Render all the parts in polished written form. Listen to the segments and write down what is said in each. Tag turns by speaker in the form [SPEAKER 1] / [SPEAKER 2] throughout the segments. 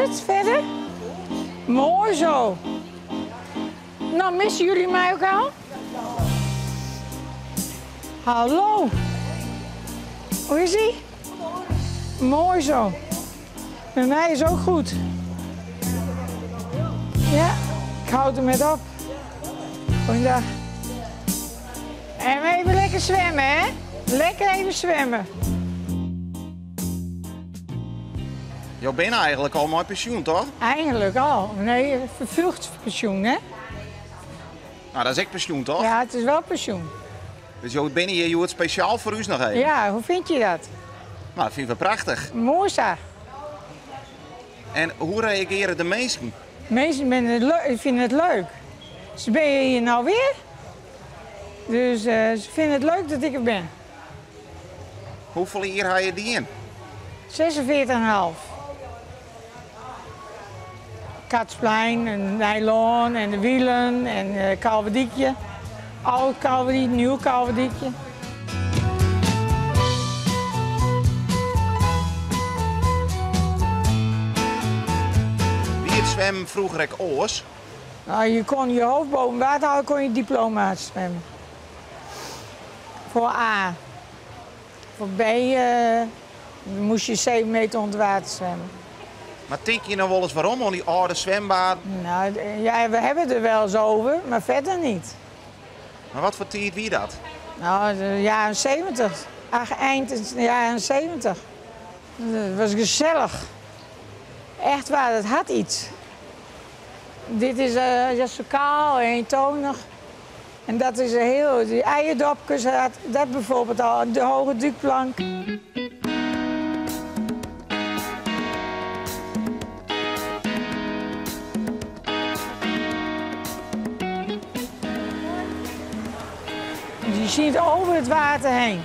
[SPEAKER 1] het verder? Mooi zo. Nou, missen jullie mij ook al? Hallo. Hoe is ie? Mooi zo. Bij mij is ook goed. Ja, ik houd er met op. Goeiedag. En we even lekker zwemmen, hè? Lekker even zwemmen.
[SPEAKER 2] Je bent eigenlijk al met pensioen, toch?
[SPEAKER 1] Eigenlijk al. Nee, vervroegd pensioen, hè?
[SPEAKER 2] Nou, dat is echt pensioen, toch?
[SPEAKER 1] Ja, het is wel pensioen.
[SPEAKER 2] Dus je bent hier het speciaal voor u nog even.
[SPEAKER 1] Ja, hoe vind je dat?
[SPEAKER 2] Nou, dat vinden we prachtig.
[SPEAKER 1] Mooi zo.
[SPEAKER 2] En hoe reageren de mensen?
[SPEAKER 1] Mensen vinden het leuk. Ze ben je hier nou weer? Dus ze vinden het leuk dat ik er ben.
[SPEAKER 2] Hoeveel hier ga je die in?
[SPEAKER 1] 46,5. Katsplein en nylon en de wielen en Kalverdiekje. Oud Kalverdiek, nieuw Kalverdiekje.
[SPEAKER 2] Wie het zwemmen vroeger ik oors?
[SPEAKER 1] Nou, je kon je hoofd boven water houden, kon je diploma zwemmen. Voor A. Voor B moest je 7 meter onder water zwemmen.
[SPEAKER 2] Maar denk je nou wel eens waarom al die oude zwembaden?
[SPEAKER 1] Nou, ja, we hebben er wel eens over, maar verder niet.
[SPEAKER 2] Maar wat voor tijd wie dat?
[SPEAKER 1] Nou, de jaren 70. Eind de jaren 70. Het was gezellig. Echt waar, het had iets. Dit is zo kaal, eentonig. En dat is heel, die eierdopjes, dat bijvoorbeeld al, de hoge dukplank. Je ziet over het water heen.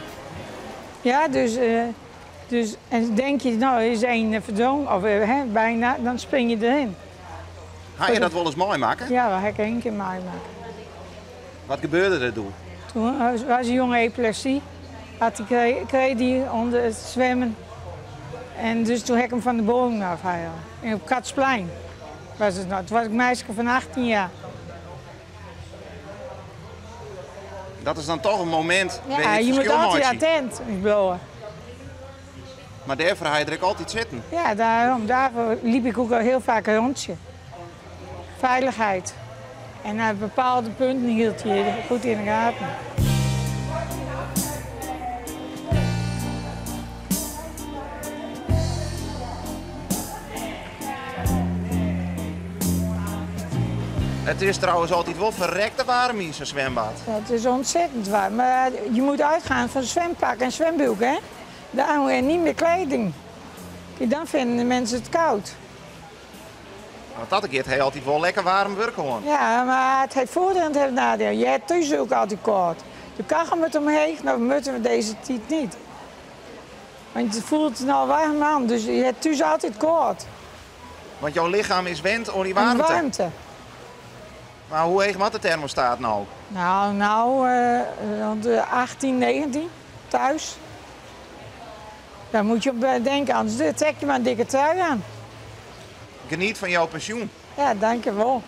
[SPEAKER 1] Ja, dus en denk je, nou, er is één verdrongen, of bijna, dan spring je erin.
[SPEAKER 2] Ga je dat wel eens mooi maken?
[SPEAKER 1] Ja, dat heb ik 1 keer meegemaakt.
[SPEAKER 2] Wat gebeurde er toen?
[SPEAKER 1] Toen was een jonge epilepsie, kreeg hij onder het zwemmen. En dus toen heb ik hem van de boom afhalen. En op Katsplein was het nog. Toen was ik meisje van 18 jaar.
[SPEAKER 2] Dat is dan toch een moment
[SPEAKER 1] Ja,
[SPEAKER 2] waar
[SPEAKER 1] je
[SPEAKER 2] het
[SPEAKER 1] moet
[SPEAKER 2] verschil mooi
[SPEAKER 1] altijd
[SPEAKER 2] ziet.
[SPEAKER 1] attent blijven.
[SPEAKER 2] Maar daarvoor ga je er ook altijd zitten.
[SPEAKER 1] Ja, daarvoor liep ik ook al heel vaak een rondje. Veiligheid. En naar bepaalde punten hield je goed in de gaten.
[SPEAKER 2] Het is trouwens altijd wel verrekte warm in zo'n zwembad.
[SPEAKER 1] Het is ontzettend warm. Maar je moet uitgaan van zwempak en zwembroek, hè? Daar moet je niet meer kleding. Dan vinden de mensen het koud.
[SPEAKER 2] Want dat keer hij altijd wel lekker warm werk gewoon.
[SPEAKER 1] Ja, maar het heeft voordeel en het heeft nadeel. Je hebt thuis ook altijd koud. De kachel moet omheen, nou moeten we deze tijd niet. Want je voelt het nou warm aan, dus je hebt thuis altijd koud.
[SPEAKER 2] Want jouw lichaam is wend aan die
[SPEAKER 1] En
[SPEAKER 2] warmte. Maar hoe heet wat de thermostaat nou?
[SPEAKER 1] Nou, rond de 18, 19 thuis. Daar moet je op denken, anders trek je maar een dikke trui aan.
[SPEAKER 2] Geniet van jouw pensioen.
[SPEAKER 1] Ja, dank je wel.